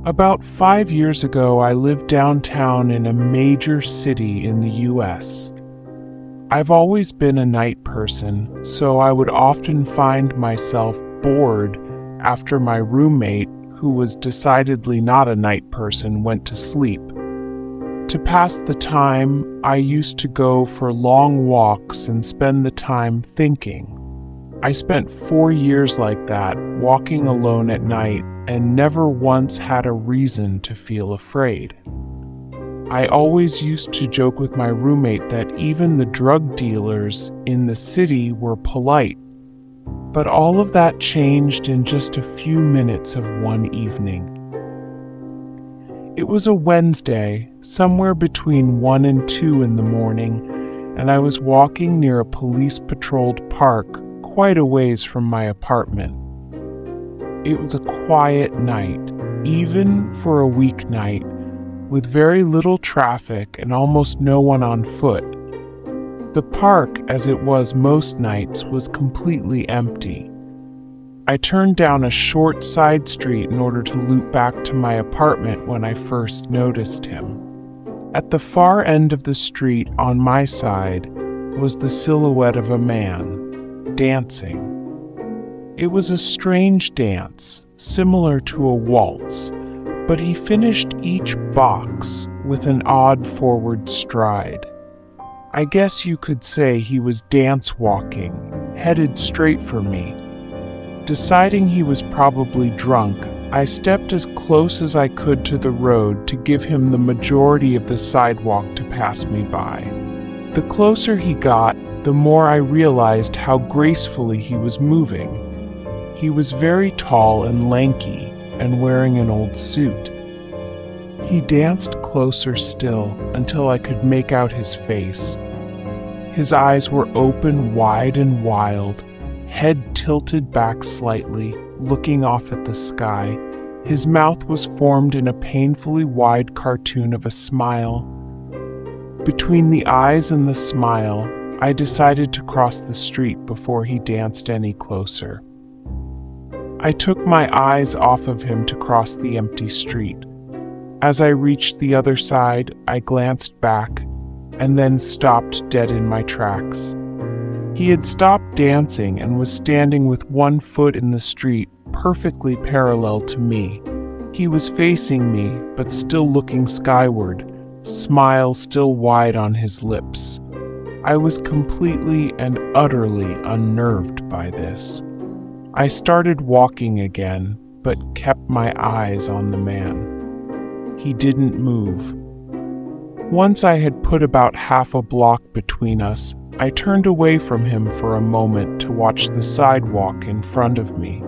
About 5 years ago, I lived downtown in a major city in the US. I've always been a night person, so I would often find myself bored after my roommate, who was decidedly not a night person, went to sleep. To pass the time, I used to go for long walks and spend the time thinking. I spent 4 years like that, walking alone at night, and never once had a reason to feel afraid. I always used to joke with my roommate that even the drug dealers in the city were polite. But all of that changed in just a few minutes of one evening. It was a Wednesday, somewhere between 1 and 2 in the morning, and I was walking near a police-patrolled park quite a ways from my apartment. It was a quiet night, even for a weeknight, with very little traffic and almost no one on foot. The park, as it was most nights, was completely empty. I turned down a short side street in order to loop back to my apartment when I first noticed him. At the far end of the street on my side was the silhouette of a man, dancing. It was a strange dance, similar to a waltz, but he finished each box with an odd forward stride. I guess you could say he was dance walking, headed straight for me. Deciding he was probably drunk, I stepped as close as I could to the road to give him the majority of the sidewalk to pass me by. The closer he got, the more I realized how gracefully he was moving. He was very tall and lanky, and wearing an old suit. He danced closer still until I could make out his face. His eyes were open wide and wild, head tilted back slightly, looking off at the sky. His mouth was formed in a painfully wide cartoon of a smile. Between the eyes and the smile, I decided to cross the street before he danced any closer. I took my eyes off of him to cross the empty street. As I reached the other side, I glanced back and then stopped dead in my tracks. He had stopped dancing and was standing with one foot in the street, perfectly parallel to me. He was facing me, but still looking skyward, smile still wide on his lips. I was completely and utterly unnerved by this. I started walking again, but kept my eyes on the man. He didn't move. Once I had put about half a block between us, I turned away from him for a moment to watch the sidewalk in front of me.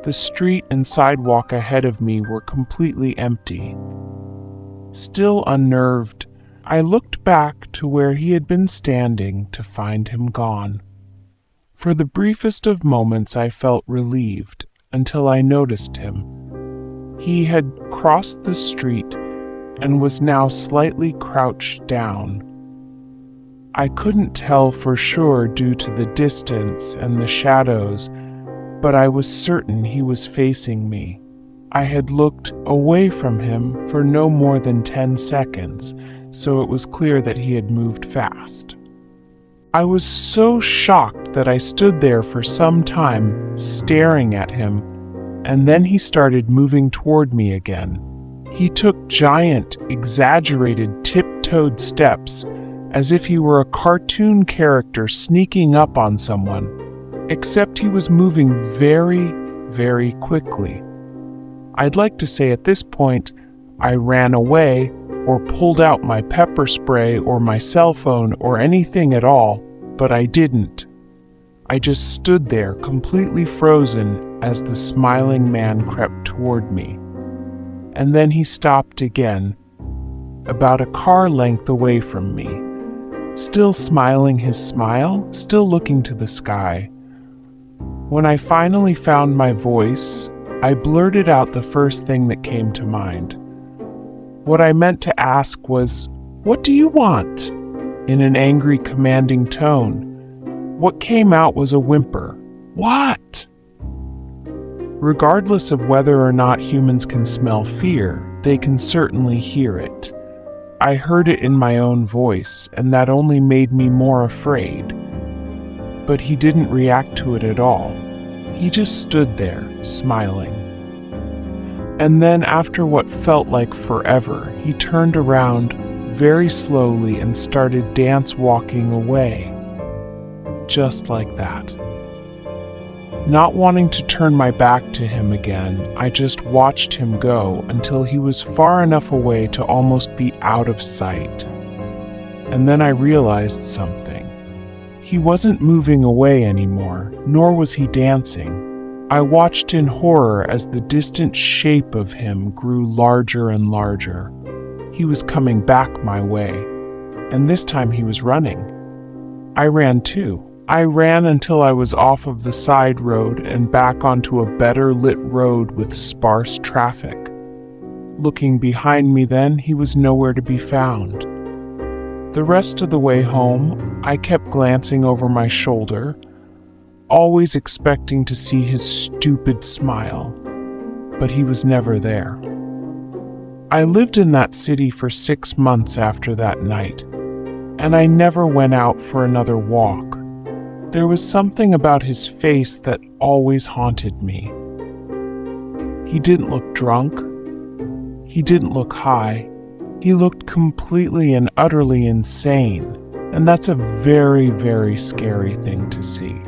The street and sidewalk ahead of me were completely empty. Still unnerved, I looked back to where he had been standing to find him gone. For the briefest of moments I felt relieved, until I noticed him. He had crossed the street and was now slightly crouched down. I couldn't tell for sure due to the distance and the shadows, but I was certain he was facing me. I had looked away from him for no more than 10 seconds, so it was clear that he had moved fast. I was so shocked that I stood there for some time, staring at him, and then he started moving toward me again. He took giant, exaggerated, tiptoed steps, as if he were a cartoon character sneaking up on someone, except he was moving very, very quickly. I'd like to say at this point, I ran away, or pulled out my pepper spray or my cell phone or anything at all, but I didn't. I just stood there completely frozen as the smiling man crept toward me. And then he stopped again, about a car length away from me, still smiling his smile, still looking to the sky. When I finally found my voice, I blurted out the first thing that came to mind. What I meant to ask was, "What do you want?" in an angry, commanding tone. What came out was a whimper. "What?" Regardless of whether or not humans can smell fear, they can certainly hear it. I heard it in my own voice, and that only made me more afraid. But he didn't react to it at all. He just stood there, smiling. And then, after what felt like forever, he turned around very slowly and started dance walking away. Just like that. Not wanting to turn my back to him again, I just watched him go until he was far enough away to almost be out of sight. And then I realized something. He wasn't moving away anymore, nor was he dancing. I watched in horror as the distant shape of him grew larger and larger. He was coming back my way, and this time he was running. I ran too. I ran until I was off of the side road and back onto a better lit road with sparse traffic. Looking behind me then, he was nowhere to be found. The rest of the way home, I kept glancing over my shoulder, always expecting to see his stupid smile, but he was never there. I lived in that city for 6 months after that night, and I never went out for another walk. There was something about his face that always haunted me. He didn't look drunk. He didn't look high. He looked completely and utterly insane, and that's a very, very scary thing to see.